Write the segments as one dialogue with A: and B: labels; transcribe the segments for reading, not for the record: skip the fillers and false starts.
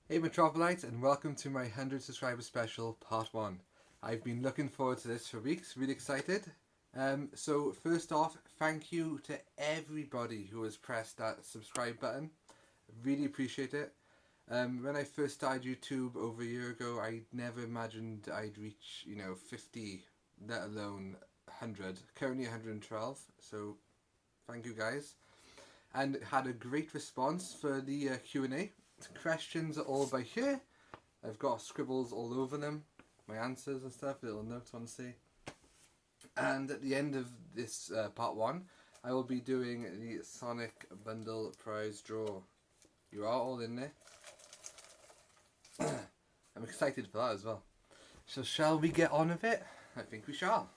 A: Hey Metropolites, and welcome to my 100 subscriber special, part 1. I've been looking forward to this for weeks, really excited. So first off, thank you to everybody who has pressed that subscribe button. Really appreciate it. When I first started YouTube over a year ago, I never imagined I'd reach, 50, let alone 100. Currently 112, so thank you guys. And had a great response for the Q&A. The questions are all by here. I've got scribbles all over them, my answers and stuff, little notes on see. And at the end of this part 1, I will be doing the Sonic Bundle prize draw. You are all in there. I'm excited for that as well. So shall we get on with it? I think we shall.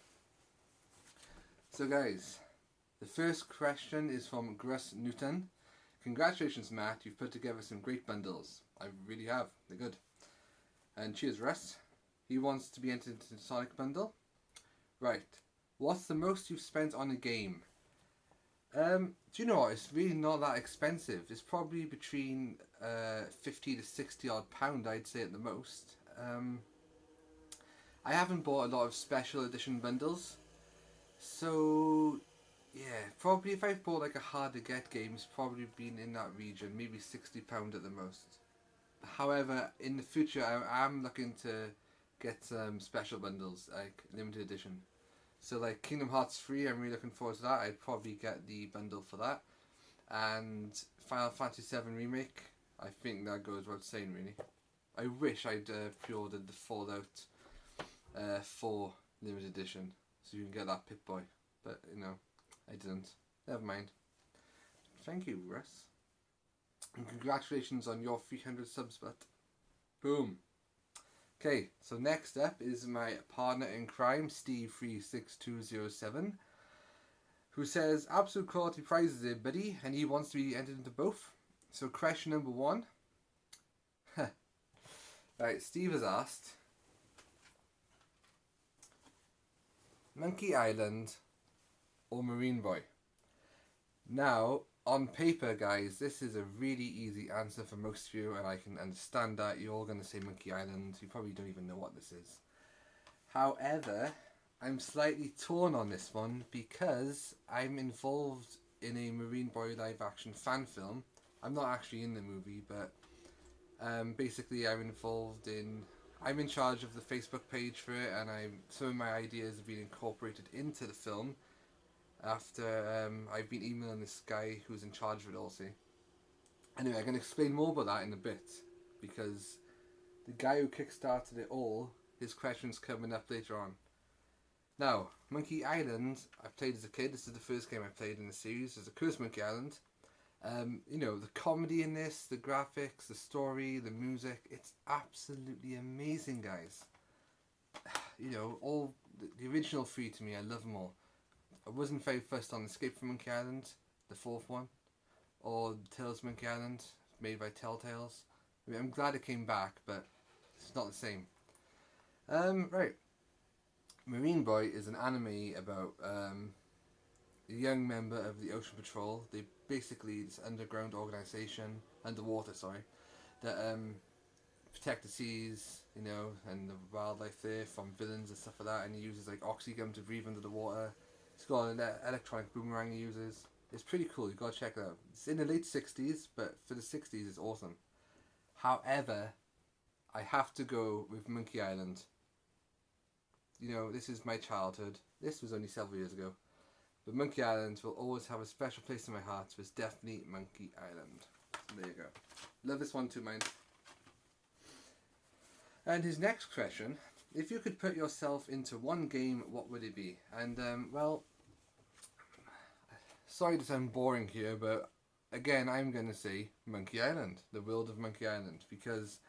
A: So guys, the first question is from Gruss Newton. Congratulations, Matt. You've put together some great bundles. I really have. They're good. And cheers, Russ. He wants to be entered into the Sonic bundle. Right. What's the most you've spent on a game? Do you know what? It's really not that expensive. It's probably between 50 to 60 odd pound, I'd say at the most. I haven't bought a lot of special edition bundles. So yeah, probably if I've bought like a hard to get game, it's probably been in that region, maybe £60 at the most. However, in the future, I am looking to get some special bundles, like limited edition. So like Kingdom Hearts 3, I'm really looking forward to that. I'd probably get the bundle for that. And Final Fantasy 7 Remake, I think that goes without saying really. I wish I'd pre-ordered the Fallout 4 limited edition, so you can get that Pip-Boy. But, I didn't. Never mind. Thank you, Russ. And congratulations on your 300 subs, but boom. Okay, so next up is my partner in crime, Steve36207, who says, absolute quality prizes here, buddy, and he wants to be entered into both. So question number 1. Right, Steve has asked, Monkey Island or Marine Boy? Now, on paper, guys, this is a really easy answer for most of you, and I can understand that. You're all going to say Monkey Island. You probably don't even know what this is. However, I'm slightly torn on this one because I'm involved in a Marine Boy live action fan film. I'm not actually in the movie, but basically I'm involved in... I'm in charge of the Facebook page for it, and some of my ideas have been incorporated into the film after I've been emailing this guy who's in charge of it all, see. Anyway, I'm going to explain more about that in a bit, because the guy who kickstarted it all, his question's coming up later on. Now, Monkey Island, I played as a kid. This is the first game I played in the series. It's a Curse Monkey Island. The comedy in this, the graphics, the story, the music, it's absolutely amazing, guys. All the original three to me, I love them all. I wasn't very fussed on Escape from Monkey Island, the fourth one, or Tales of Monkey Island, made by Telltales. I mean, I'm glad it came back, but it's not the same. Right. Marine Boy is an anime about a young member of the Ocean Patrol. They basically this underground organization, underwater, sorry, that protect the seas, and the wildlife there from villains and stuff like that. And he uses like oxygum to breathe under the water. He's got an electronic boomerang he uses. It's pretty cool. You gotta check it out. It's in the late '60s, but for the '60s, it's awesome. However, I have to go with Monkey Island. This is my childhood. This was only several years ago. But Monkey Island will always have a special place in my heart, so it's definitely Monkey Island. There you go. Love this one too, mine. And his next question, if you could put yourself into one game, what would it be? And, sorry to sound boring here, but again, I'm going to say Monkey Island, the world of Monkey Island, because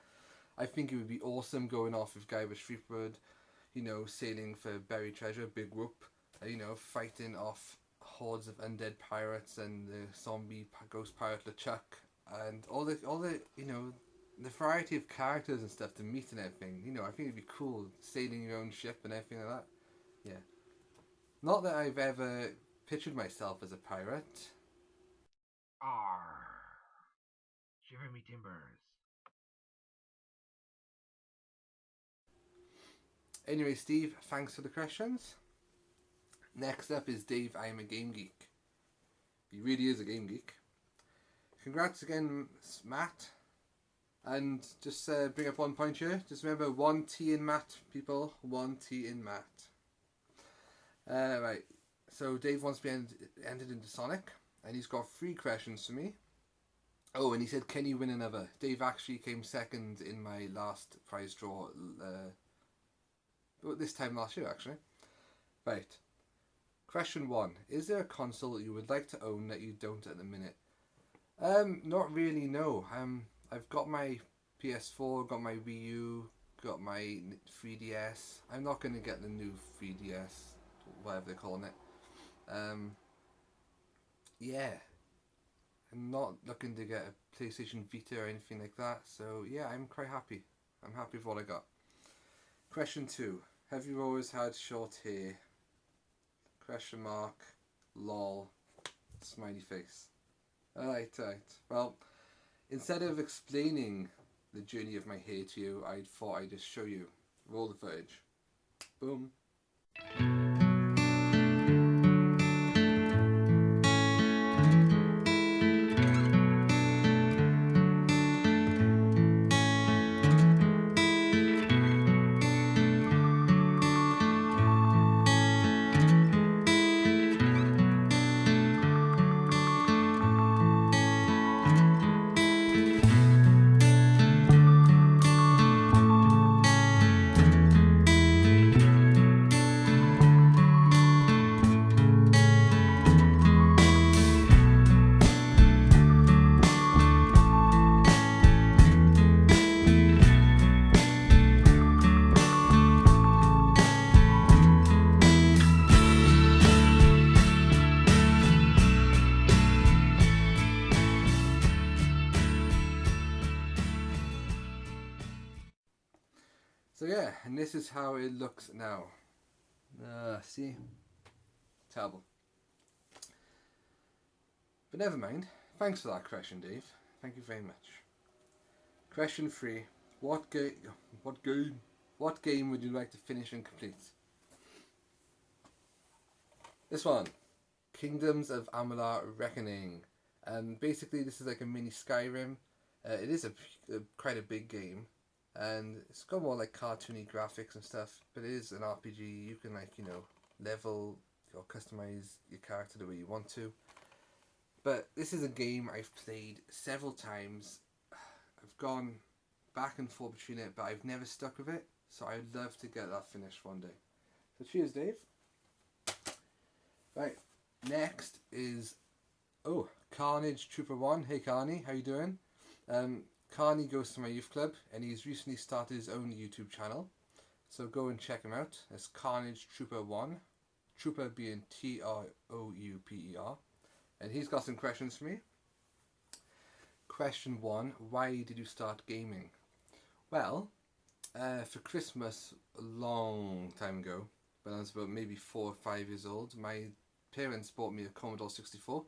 A: I think it would be awesome going off with Guy with Streetwood, sailing for buried treasure, big whoop, fighting off hordes of undead pirates and the zombie ghost pirate LeChuck, and all the the variety of characters and stuff to meet and everything. I think it'd be cool sailing your own ship and everything like that. Yeah. Not that I've ever pictured myself as a pirate.
B: Arr, shiver me timbers.
A: Anyway, Steve, thanks for the questions. Next up is Dave, I'm a game geek. He really is a game geek. Congrats again, Matt. And just bring up one point here. Just remember, 1 T in Matt, people. 1 T in Matt. Right. So Dave wants to be entered into Sonic. And he's got 3 questions for me. Oh, and he said, can you win another? Dave actually came second in my last prize draw. This time last year, actually. Right. Question 1. Is there a console that you would like to own that you don't at the minute? Not really, no. I've got my PS4, got my Wii U, got my 3DS. I'm not going to get the new 3DS, whatever they're calling it. Yeah. I'm not looking to get a PlayStation Vita or anything like that. So yeah, I'm quite happy. I'm happy with what I got. Question 2. Have you always had short hair? Question mark. Lol. Smiley face. Alright. Well, instead of explaining the journey of my hair to you, I thought I'd just show you. Roll the footage. Boom. So yeah, and this is how it looks now. See? Terrible. But never mind. Thanks for that question, Dave. Thank you very much. Question 3. What game would you like to finish and complete? This one. Kingdoms of Amalur Reckoning. Basically this is like a mini Skyrim. It is quite a big game. And it's got more like cartoony graphics and stuff, but it is an RPG. You can level or customize your character the way you want to. But this is a game I've played several times. I've gone back and forth between it, but I've never stuck with it. So I'd love to get that finished one day. So cheers, Dave. Right, next is Carnage Trooper 1. Hey Carney, how you doing? Carney goes to my youth club and he's recently started his own YouTube channel. So go and check him out. It's Carnage Trooper 1. Trooper being Trouper. And he's got some questions for me. Question 1. Why did you start gaming? Well, for Christmas a long time ago, when I was about maybe 4 or 5 years old, my parents bought me a Commodore 64.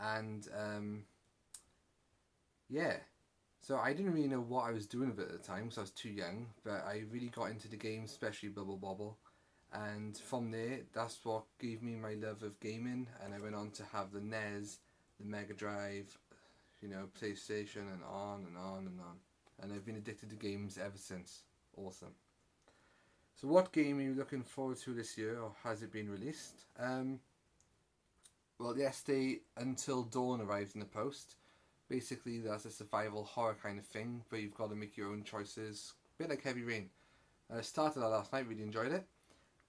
A: And yeah. So I didn't really know what I was doing with it at the time because I was too young, but I really got into the game, especially Bubble Bobble. And from there, that's what gave me my love of gaming, and I went on to have the NES, the Mega Drive, PlayStation, and on and on and on. And I've been addicted to games ever since. Awesome. So what game are you looking forward to this year, or has it been released? Well, yesterday, Until Dawn arrived in the post. Basically, that's a survival horror kind of thing, but you've got to make your own choices. A bit like Heavy Rain. I started that last night, really enjoyed it.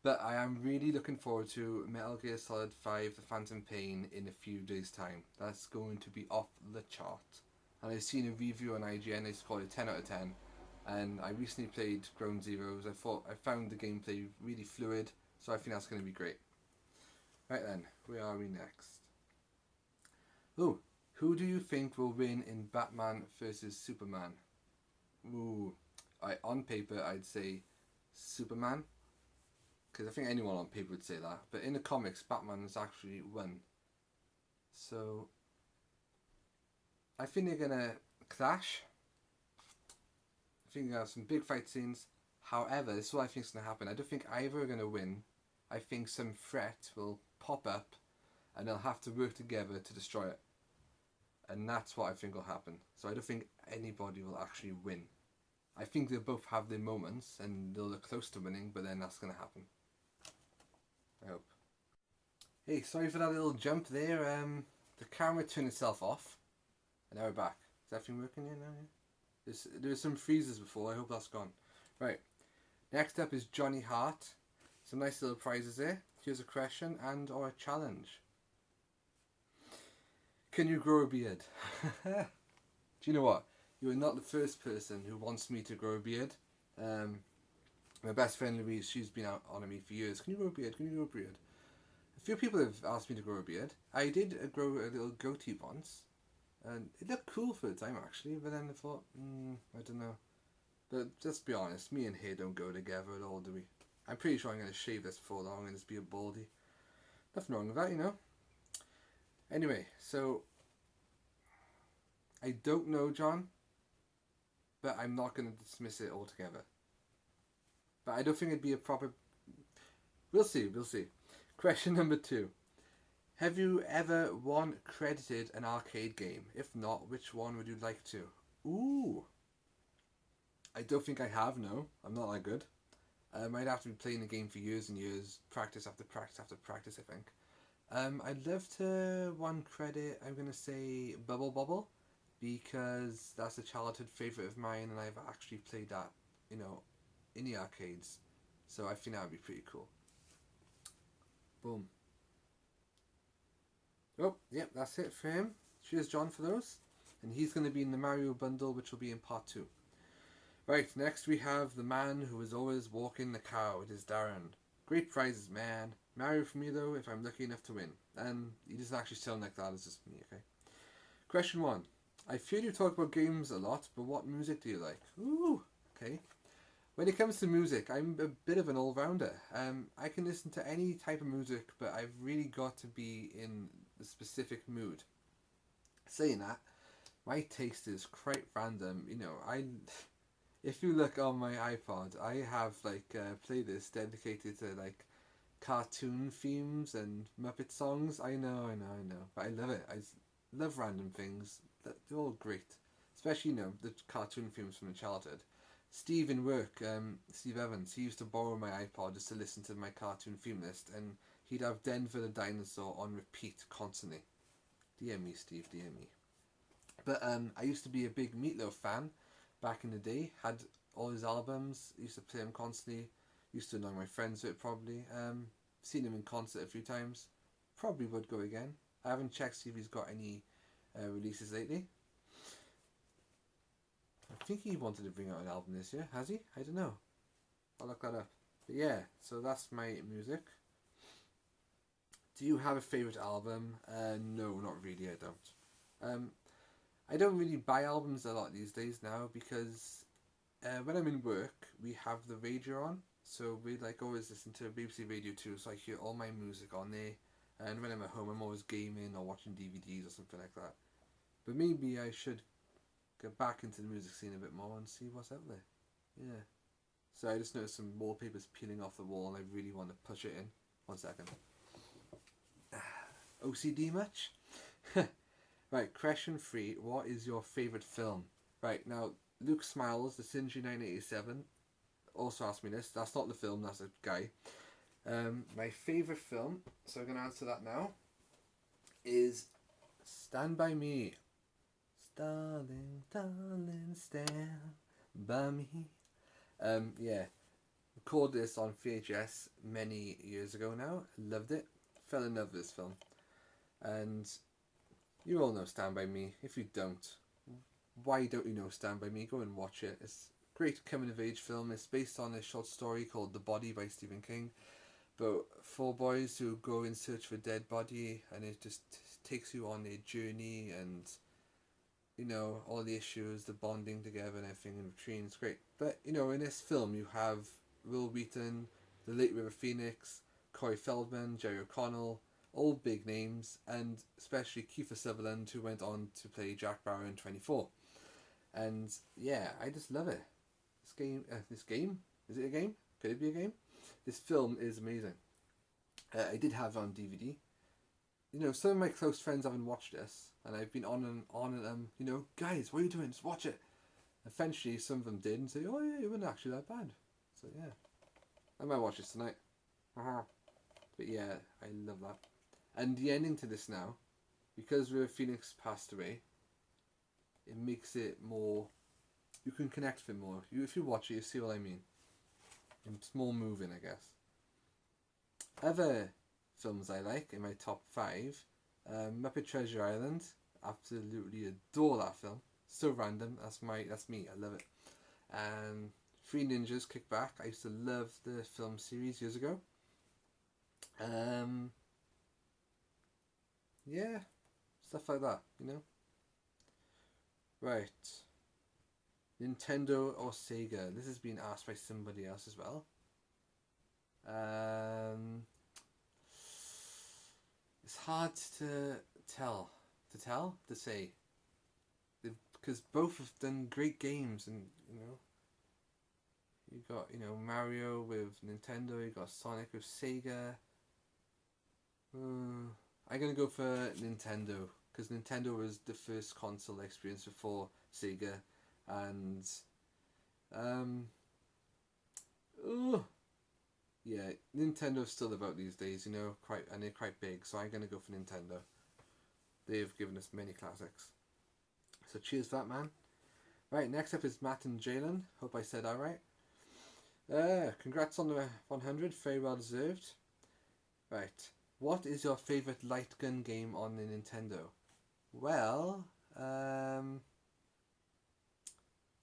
A: But I am really looking forward to Metal Gear Solid 5 The Phantom Pain in a few days' time. That's going to be off the chart. And I've seen a review on IGN, it's called a 10 out of 10. And I recently played Ground Zeroes. I found the gameplay really fluid, so I think that's going to be great. Right then, where are we next? Oh, who do you think will win in Batman vs Superman? Ooh, on paper I'd say Superman, because I think anyone on paper would say that. But in the comics, Batman has actually won. So I think they're gonna clash. I think they have some big fight scenes, However, this is what I think is going to happen. I don't think either are going to win. I think some threat will pop up and they'll have to work together to destroy it. And that's what I think will happen. So I don't think anybody will actually win. I think they'll both have their moments and they'll look close to winning, but then that's going to happen. I hope. Hey, sorry for that little jump there. The camera turned itself off. And now we're back. Is everything working here now? Yeah? There were some freezes before. I hope that's gone. Right. Next up is Johnny Hart. Some nice little prizes there. Here's a question and or a challenge. Can you grow a beard? Do you know what? You are not the first person who wants me to grow a beard. My best friend Louise, she's been out on me for years. Can you grow a beard? Can you grow a beard? A few people have asked me to grow a beard. I did grow a little goatee once. And it looked cool for the time actually, but then I thought, I don't know. But let's be honest, me and hair don't go together at all, do we? I'm pretty sure I'm going to shave this before long and just be a baldy. Nothing wrong with that, you know. Anyway, so I don't know, John, but I'm not going to dismiss it altogether. But I don't think it'd be a proper... We'll see. Question number 2. Have you ever credited an arcade game? If not, which one would you like to? Ooh. I don't think I have, no. I'm not that good. I'd have to be playing the game for years and years. Practice after practice after practice, I think. I'd love to credit, I'm going to say Bubble Bobble. Because that's a childhood favourite of mine and I've actually played that, you know, in the arcades. So I think that would be pretty cool. Boom. Oh, yep, that's it for him. Cheers, John, for those. And he's going to be in the Mario bundle, which will be in part 2. Right, next we have the man who is always walking the cow. It is Darren. Great prizes, man. Mario for me, though, if I'm lucky enough to win. And he doesn't actually sound like that, it's just me, okay? Question 1. I feel you talk about games a lot, but what music do you like? Ooh, okay. When it comes to music, I'm a bit of an all-rounder. I can listen to any type of music, but I've really got to be in the specific mood. Saying that, my taste is quite random. You know, if you look on my iPod, I have like a playlist dedicated to like cartoon themes and Muppet songs. I know, but I love it. I love random things. They're all great, especially, you know, the cartoon themes from my childhood. Steve in work, Steve Evans, he used to borrow my iPod just to listen to my cartoon theme list, and he'd have Denver the Dinosaur on repeat constantly. Dear me, Steve, dear me. But I used to be a big Meatloaf fan back in the day. Had all his albums, used to play them constantly. Used to annoy my friends with it probably. Seen him in concert a few times. Probably would go again. I haven't checked to see if he's got any releases lately. I think he wanted to bring out an album this year. Has he? I don't know. I'll look that up. But yeah, so that's my music. Do you have a favourite album? No, not really, I don't. I don't really buy albums a lot these days now because when I'm in work, we have the radio on. So we like always listen to BBC Radio 2, so I hear all my music on there. And when I'm at home, I'm always gaming or watching DVDs or something like that. But maybe I should get back into the music scene a bit more and see what's out there. Yeah. So I just noticed some wallpapers peeling off the wall and I really want to push it in. 1 second. OCD much? Right, question 3. What is your favourite film? Right, now, Luke Smiles, the Singy 987, also asked me this. That's not the film, that's a guy. My favourite film, so I'm going to answer that now, is Stand By Me. Darling, darling, stand by me. Yeah. Recorded this on VHS many years ago now. Loved it. Fell in love with this film. And you all know Stand By Me. If you don't, why don't you know Stand By Me? Go and watch it. It's a great coming of age film. It's based on a short story called The Body by Stephen King. But 4 boys who go in search for a dead body, and it just takes you on a journey and, you know, all the issues, the bonding together and everything in between. It's great. But, you know, in this film you have Will Wheaton, the late River Phoenix, Corey Feldman, Jerry O'Connell, all big names, and especially Kiefer Sutherland, who went on to play Jack Bauer in 24. And yeah, I just love it. This game, Is it a game? Could it be a game? This film is amazing. I did have it on DVD. You know, some of my close friends haven't watched this, and I've been on them. You know, guys, what are you doing? Just watch it. Eventually, some of them did and say, "Oh yeah, it wasn't actually that bad." So yeah, I might watch this tonight. But yeah, I love that. And the ending to this now, because River Phoenix passed away, it makes it more. You can connect with it more. If you watch it, you see what I mean. It's more moving, I guess. Other films I like in my top 5, Muppet Treasure Island. Absolutely adore that film. So random. That's me. I love it. And Three Ninjas Kick Back. I used to love the film series years ago. Yeah, stuff like that, you know. Right. Nintendo or Sega? This has been asked by somebody else as well. It's hard to tell. To say. Because both have done great games, and you know, you got Mario with Nintendo, you got Sonic with Sega. I'm gonna go for Nintendo because Nintendo was the first console experience before Sega, and yeah, Nintendo's still about these days, you know, and they're quite big, so I'm gonna go for Nintendo. They've given us many classics. So cheers for that, man. Right, next up is Matt and Jalen. Hope I said that right. Congrats on the 100, very well deserved. Right, what is your favourite light gun game on the Nintendo? Well,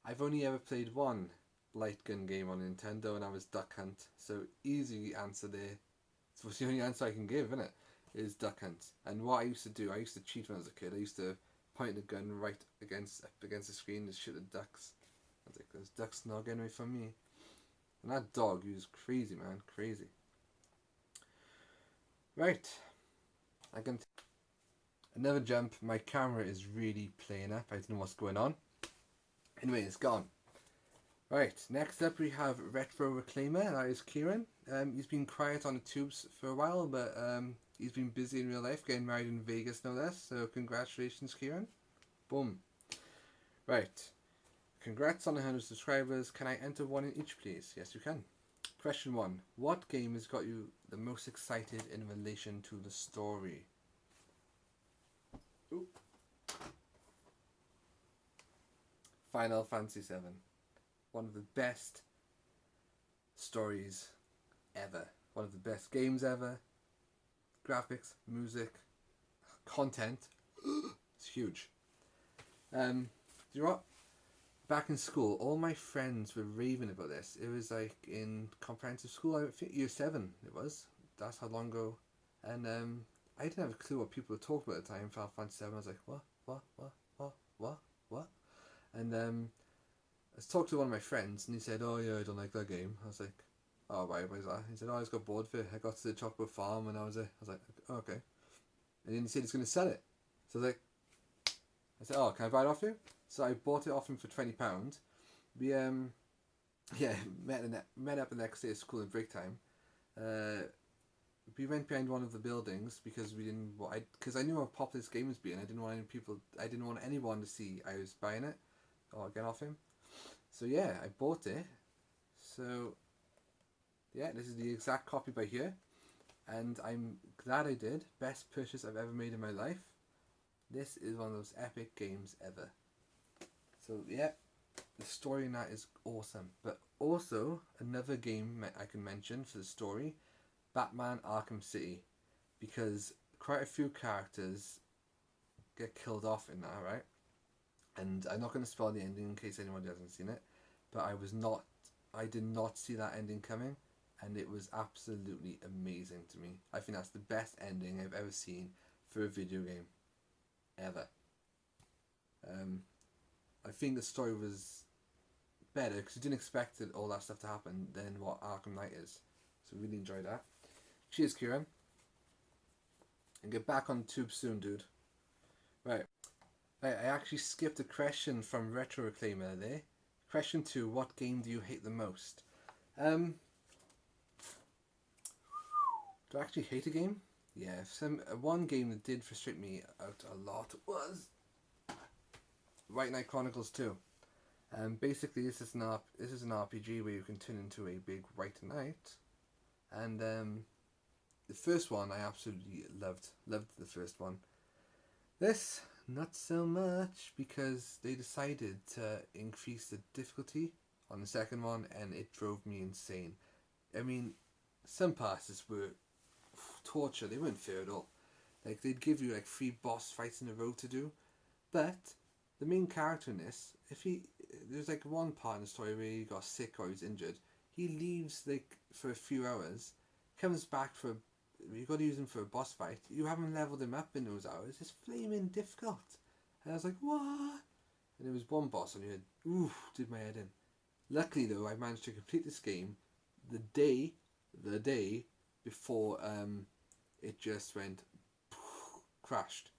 A: I've only ever played one light gun game on Nintendo, and that was Duck Hunt. So easy answer there. So it's the only answer I can give, isn't it? Is Duck Hunt. And what I used to do, I used to cheat when I was a kid. I used to point the gun right against the screen to shoot the ducks. I was like, "Those ducks not getting away from me." And that dog, he was crazy, man, crazy. Right, I can. Another jump. My camera is really playing up. I don't know what's going on. Anyway, it's gone. Right, next up we have Retro Reclaimer. That is Kieran. He's been quiet on the tubes for a while, but he's been busy in real life, getting married in Vegas, no less. So congratulations, Kieran. Boom. Right. Congrats on 100 subscribers. Can I enter one in each, please? Yes, you can. Question 1. What game has got you the most excited in relation to the story? Oop. Final Fantasy VII. One of the best stories ever. One of the best games ever. Graphics, music, content. It's huge. You know what? Back in school, all my friends were raving about this. It was like in comprehensive school, I think year 7 it was. That's how long ago. And I didn't have a clue what people were talking about at the time. Final Fantasy VII. I was like, what? And I was talking to one of my friends, and he said, "Oh yeah, I don't like that game." I was like, "Oh, why is that?" He said, "Oh, I just got bored of it. I got to the chocolate farm, and I was like, oh, okay." And then he said he's going to sell it. So I was like, I said, "Oh, can I buy it off you?" So I bought it off him for £20. We met up the next day at school at break time. We went behind one of the buildings because I knew how popular this game was being. I didn't want anyone to see I was buying it or get off him. So yeah, I bought it. So yeah, this is the exact copy by here, and I'm glad I did. Best purchase I've ever made in my life. This is one of those epic games ever. So yeah, the story in that is awesome. But also another game I can mention for the story, Batman Arkham City, because quite a few characters get killed off in that, right? And I'm not going to spoil the ending in case anyone hasn't seen it, but I did not see that ending coming, and it was absolutely amazing to me. I think that's the best ending I've ever seen for a video game, ever. I think the story was better because you didn't expect all that stuff to happen than what Arkham Knight is. So really enjoyed that. Cheers, Kieran. And get back on the tube soon, dude. Right. I actually skipped a question from Retro Reclaimer there. Question 2, what game do you hate the most? Um, do I actually hate a game? Yeah, one game that did frustrate me out a lot was White Knight Chronicles 2. Basically, this is an RPG where you can turn into a big white knight, and the first one I absolutely loved the first one. This not so much, because they decided to increase the difficulty on the second one, and it drove me insane. I mean, some passes were torture. They weren't fair at all. Like, they'd give you like 3 boss fights in a row to do, but the main character in this, if he there's like one part in the story where he got sick or he's injured, he leaves like for a few hours, comes back for you got to use him for a boss fight. You haven't leveled him up in those hours. It's flaming difficult. And I was like, what? And there was one boss and you had, oof, did my head in. Luckily though, I managed to complete this game the day before it just went crashed.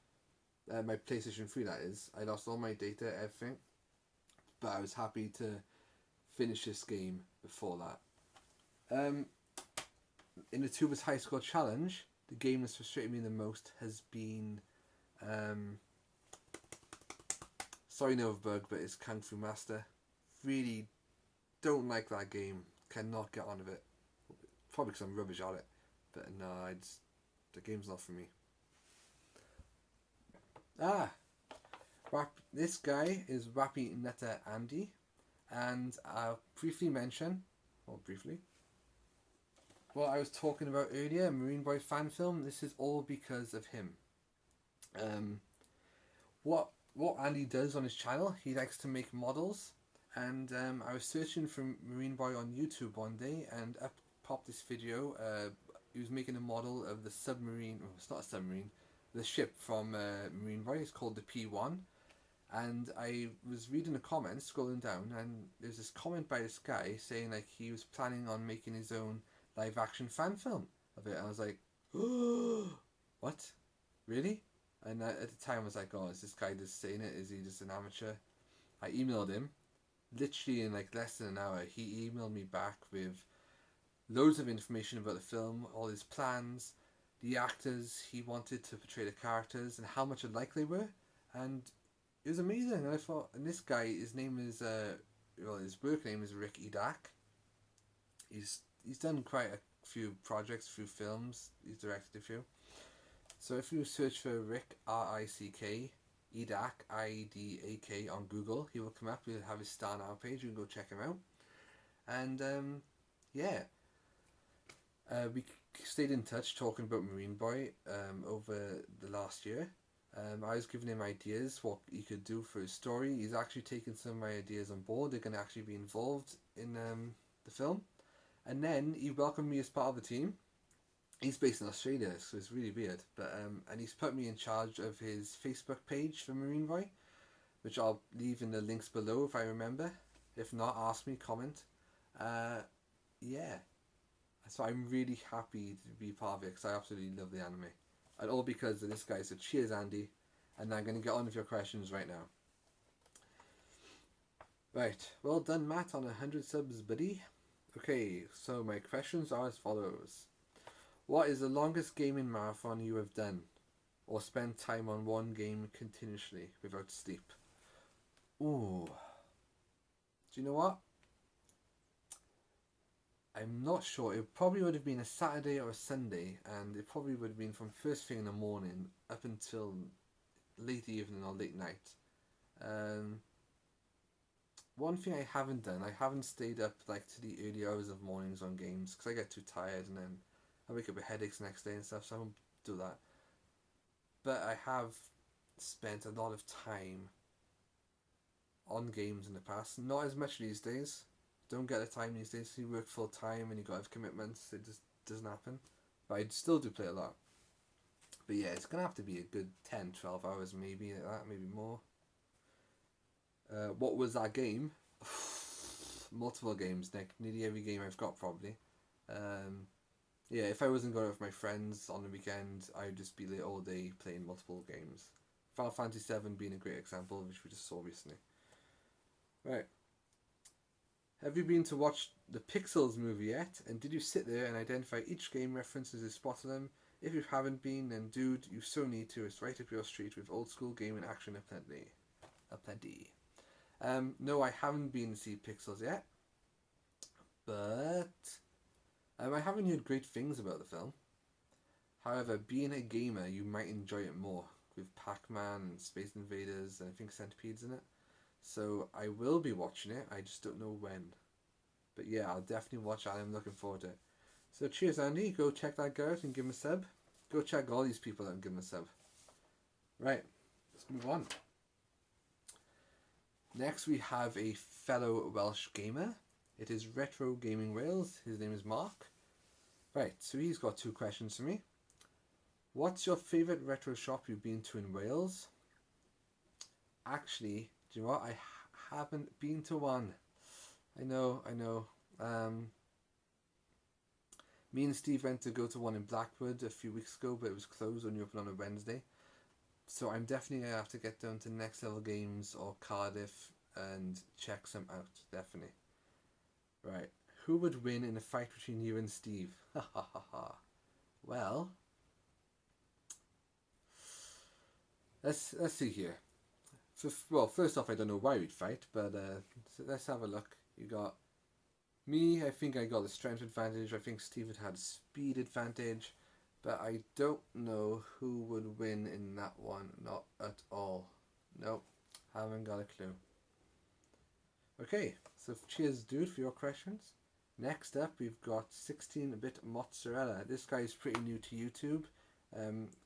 A: My PlayStation 3, that is. I lost all my data, everything. But I was happy to finish this game before that. In the Tubers High Score Challenge, the game that's frustrated me the most has been... sorry, Novabug, but it's Kung Fu Master. Really don't like that game. Cannot get on with it. Probably because I'm rubbish at it. But no, the game's not for me. This guy is Rappy Netta Andy, and I'll briefly mention, what I was talking about earlier, Marine Boy fan film. This is all because of him. What Andy does on his channel, he likes to make models, and I was searching for Marine Boy on YouTube one day, and up popped this video. He was making a model of the submarine. Well, it's not a submarine. The ship from Marine Boy is called the P1, and I was reading the comments, scrolling down, and there's this comment by this guy saying like he was planning on making his own live action fan film of it. And I was like, oh, what? Really? And at the time I was like, oh, is this guy just saying it? Is he just an amateur? I emailed him. Literally in like less than an hour, he emailed me back with loads of information about the film, all his plans, the actors he wanted to portray the characters, and how much alike they were. And it was amazing. And I thought, and this guy, his name is, his work name is Rick Edak. He's done quite a few projects, a few films. He's directed a few. So if you search for Rick, R-I-C-K, Edak, I-E-D-A-K on Google, he will come up. He'll have his Star Now page. You can go check him out. And we stayed in touch talking about Marine Boy over the last year. I was giving him ideas what he could do for his story. He's actually taken some of my ideas on board. They're going to actually be involved in the film. And then he welcomed me as part of the team. He's based in Australia, so it's really weird. But and he's put me in charge of his Facebook page for Marine Boy, which I'll leave in the links below if I remember. If not, ask me, comment. Yeah. So I'm really happy to be part of it because I absolutely love the anime. And all because of this guy. So cheers, Andy. And I'm going to get on with your questions right now. Right. Well done, Matt, on 100 subs, buddy. Okay, so my questions are as follows. What is the longest gaming marathon you have done? Or spent time on one game continuously without sleep? Ooh. Do you know what? I'm not sure. It probably would have been a Saturday or a Sunday, and it probably would have been from first thing in the morning up until late evening or late night. One thing I haven't done, I haven't stayed up like to the early hours of mornings on games because I get too tired and then I wake up with headaches the next day and stuff, so I won't do that. But I have spent a lot of time on games in the past. Not as much these days. Don't get the time these days. You work full time and you got to have commitments. It just doesn't happen. But I still do play a lot. But yeah, it's going to have to be a good 10, 12 hours maybe, like that, maybe more. What was that game? Multiple games, Nick. Nearly every game I've got, probably. Yeah, if I wasn't going out with my friends on the weekend, I'd just be late all day playing multiple games. Final Fantasy VII being a great example, which we just saw recently. Right. Have you been to watch the Pixels movie yet? And did you sit there and identify each game references and spotted them? If you haven't been, then dude, you so need to. It's right up your street with old school gaming action aplenty. Aplenty. No, I haven't been to see Pixels yet. But I haven't heard great things about the film. However, being a gamer, you might enjoy it more with Pac-Man and Space Invaders and I think Centipedes in it. So I will be watching it, I just don't know when. But yeah, I'll definitely watch it and I'm looking forward to it. So cheers Andy, go check that guy out and give him a sub. Go check all these people out and give him a sub. Right, let's move on. Next we have a fellow Welsh gamer. It is Retro Gaming Wales. His name is Mark. Right, so he's got 2 questions for me. What's your favourite retro shop you've been to in Wales? Actually, do you know what? I haven't been to one. I know. Me and Steve went to go to one in Blackwood a few weeks ago, but it was closed, only open on a Wednesday. So I'm definitely going to have to get down to Next Level Games or Cardiff and check some out, definitely. Right, who would win in a fight between you and Steve? Ha ha ha ha. Well, let's see here. Well, first off, I don't know why we'd fight, but so let's have a look. You got me, I think I got the strength advantage. I think Steve had a speed advantage. But I don't know who would win in that one. Not at all. Nope. Haven't got a clue. Okay, so cheers dude for your questions. Next up we've got 16-bit mozzarella. This guy is pretty new to YouTube.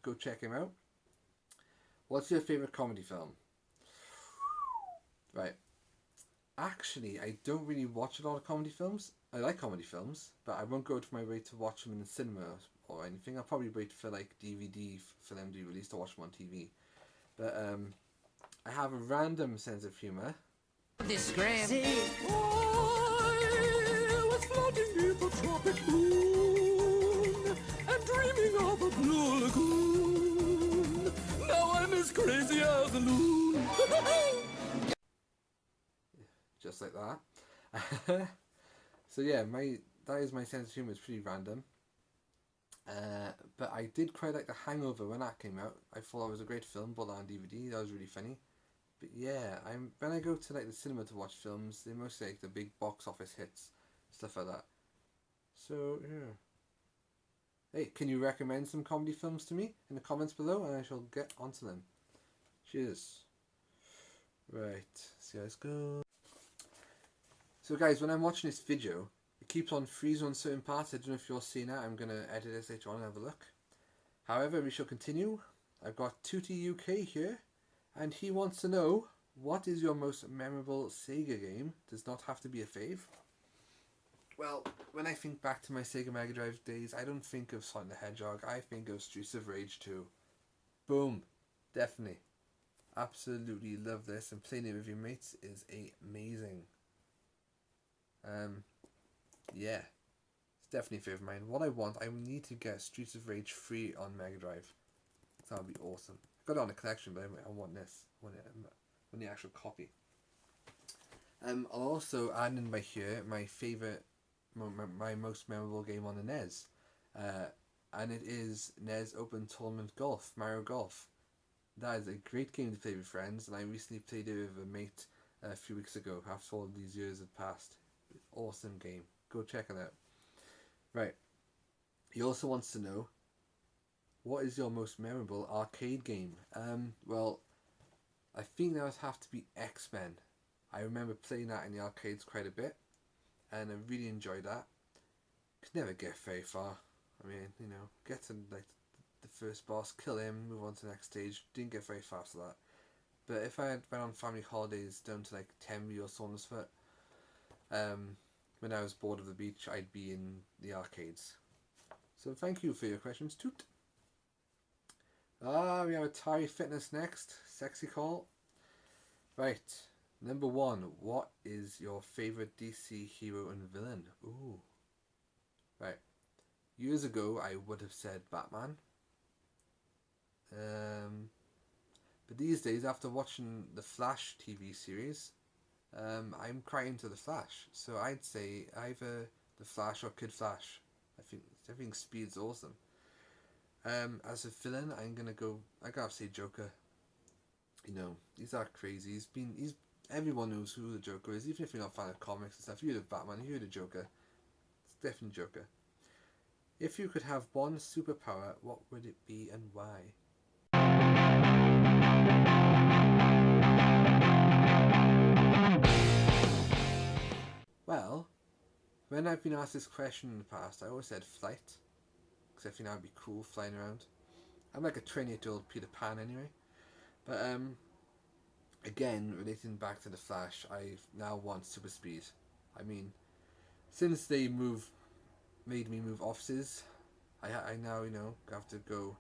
A: Go check him out. What's your favourite comedy film? Right. Actually, I don't really watch a lot of comedy films. I like comedy films, but I won't go out of my way to watch them in the cinema or anything. I'll probably wait for like DVD for them to be released to watch them on TV. But I have a random sense of humour.
B: This gram.
C: I was floating neath a tropic moon and dreaming of a blue lagoon. Now I'm as crazy as a loon.
A: Just like that. So yeah, that is my sense of humour. It's pretty random. But I did quite like The Hangover when that came out. I thought it was a great film, bought that on DVD. That was really funny. But yeah, when I go to like the cinema to watch films, they mostly like the big box office hits, stuff like that. So yeah. Hey, can you recommend some comedy films to me in the comments below, and I shall get onto them. Cheers. Right, see how this goes. So guys, when I'm watching this video, it keeps on freezing on certain parts. I don't know if you're seeing that. I'm going to edit this later on and have a look. However, we shall continue. I've got Tootie UK here, and he wants to know, what is your most memorable Sega game? Does not have to be a fave. Well, when I think back to my Sega Mega Drive days, I don't think of Sonic the Hedgehog. I think of Streets of Rage 2. Boom. Definitely. Absolutely love this, and playing it with your mates is amazing. Yeah, it's definitely a favourite of mine. What I want, I need to get Streets of Rage 3 on Mega Drive. That would be awesome. I got it on a collection, but I want this. I want the actual copy. I'll also add in by here my favourite, my most memorable game on the NES. And it is NES Open Tournament Golf, Mario Golf. That is a great game to play with friends, and I recently played it with a mate a few weeks ago after all these years had passed. Awesome game. Go check it out. Right. He also wants to know, what is your most memorable arcade game? Well, I think that would have to be X-Men. I remember playing that in the arcades quite a bit, and I really enjoyed that. Could never get very far. I mean, you know, get to like the first boss, kill him, move on to the next stage. Didn't get very far after that. But if I had went on family holidays down to like Tenby or Saundersfoot, when I was bored of the beach, I'd be in the arcades. So thank you for your questions, Toot. We have Atari Fitness next. Sexy call. Right. Number 1. What is your favourite DC hero and villain? Ooh. Right. Years ago, I would have said Batman. But these days, after watching the Flash TV series, I'm quite into the Flash, so I'd say either the Flash or Kid Flash. I think Speed's awesome. As a villain, I gotta say Joker. You know, he's that crazy. He's everyone knows who the Joker is, even if you're not a fan of comics and stuff. You heard of Batman, you heard of Joker. It's definitely Joker. If you could have one superpower, what would it be and why? Well, when I've been asked this question in the past, I always said flight, because I think that would be cool flying around. I'm like a 28-year-old Peter Pan anyway. But again, relating back to the Flash, I now want super speed. I mean, since they made me move offices, I now have to go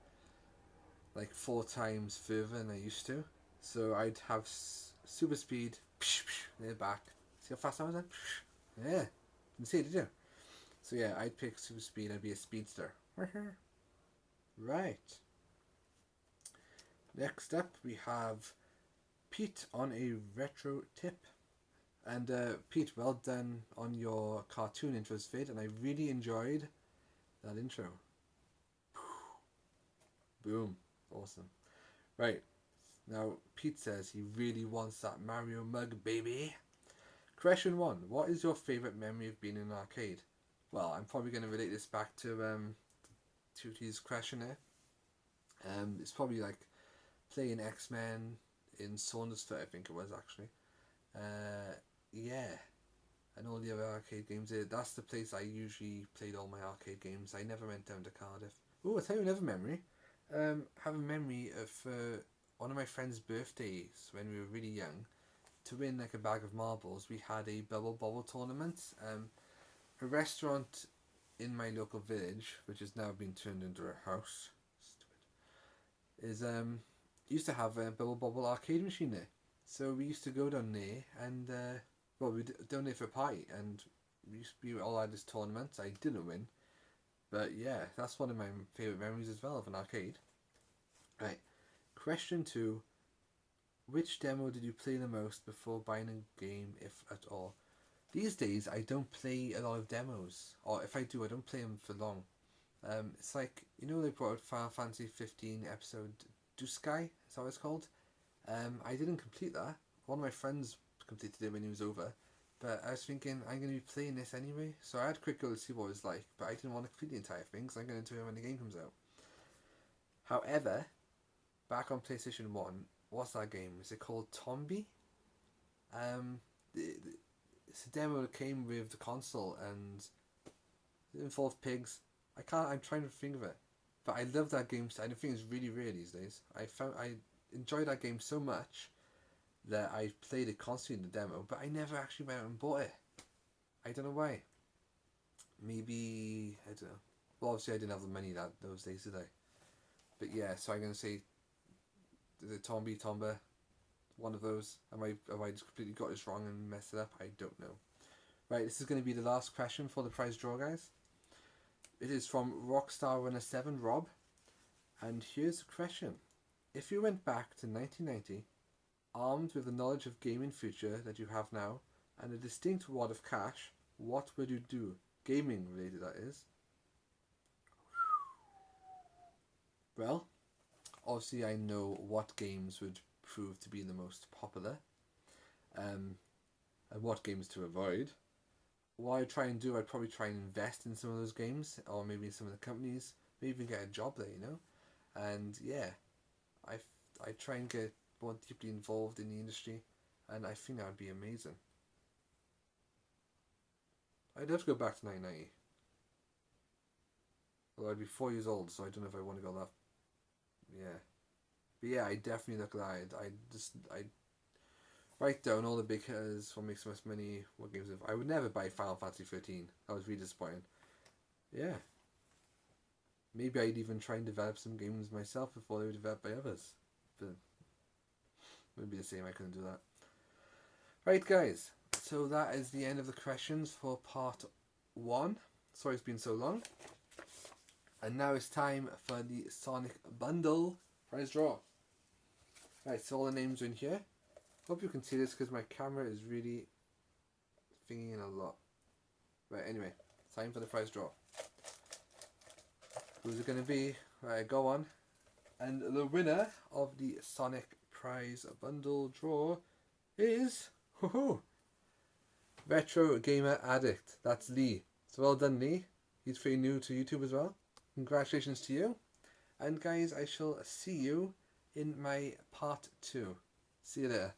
A: like 4 times further than I used to. So I'd have super speed. They're back. See how fast I was then? Yeah, didn't see it, did you? So yeah, I'd pick super speed. I'd be a speedster. Right. Next up, we have Pete on a retro tip. And Pete, well done on your cartoon intros vid, and I really enjoyed that intro. Boom. Awesome. Right. Now, Pete says he really wants that Mario mug, baby. Question 1. What is your favourite memory of being in an arcade? Well, I'm probably going to relate this back to Tooty's question there. It's probably like playing X-Men in Saundersfoot, I think it was actually. Yeah. And all the other arcade games. That's the place I usually played all my arcade games. I never went down to Cardiff. Oh, I'll tell you another memory. Have a memory of one of my friend's birthdays when we were really young. To win like a bag of marbles, we had a bubble bobble tournament. A restaurant in my local village, which has now been turned into a house, is used to have a bubble bobble arcade machine there. So we used to go down there and we down there for a party, and we all had this tournament. I didn't win, but yeah, that's one of my favourite memories as well of an arcade. Right, question 2. Which demo did you play the most before buying a game, if at all? These days, I don't play a lot of demos, or if I do, I don't play them for long. It's like, they brought out Final Fantasy 15 episode Duskai, is that what it's called? I didn't complete that. One of my friends completed it when he was over, but I was thinking, I'm going to be playing this anyway, so I had a quick go to see what it was like, but I didn't want to complete the entire thing, so I'm going to do it when the game comes out. However, back on PlayStation 1, what's that game? Is it called Tombi? It's a demo that came with the console, and it involved pigs. I'm trying to think of it, but I love that game. I think it's really rare these days. I enjoyed that game so much that I played it constantly in the demo, but I never actually went out and bought it. I don't know why. Maybe I don't know. Well, obviously I didn't have the money those days, did I? But yeah, so I'm gonna say the Tomba, one of those. Have I just completely got this wrong and messed it up? I don't know. Right, this is going to be the last question for the prize draw, guys. It is from Rockstar Runner 7 Rob, and here's the question: if you went back to 1990, armed with the knowledge of gaming future that you have now, and a distinct wad of cash, what would you do? Gaming related, that is. Well, obviously I know what games would prove to be the most popular, and what games to avoid. What I'd try and do, I'd probably try and invest in some of those games, or maybe in some of the companies, maybe even get a job there, and yeah, I try and get more deeply involved in the industry, and I think that would be amazing. I'd love to go back to 1990. Well, I'd be 4 years old, so I don't know if I want to go that. Yeah. But yeah, I definitely look at that. I write down all the big hitters, what makes the most money, what games have. I would never buy Final Fantasy 13. That was really disappointing. Yeah. Maybe I'd even try and develop some games myself before they were developed by others. But it would be the same, I couldn't do that. Right, guys. So that is the end of the questions for part 1. Sorry it's been so long. And now it's time for the Sonic Bundle prize draw. Right, so all the names are in here. Hope you can see this because my camera is really thinking in a lot. Right, anyway, time for the prize draw. Who's it going to be? Right, go on. And the winner of the Sonic prize bundle draw is Retro Gamer Addict. That's Lee. So well done, Lee. He's pretty new to YouTube as well. Congratulations to you. And guys, I shall see you in my part 2. See you later.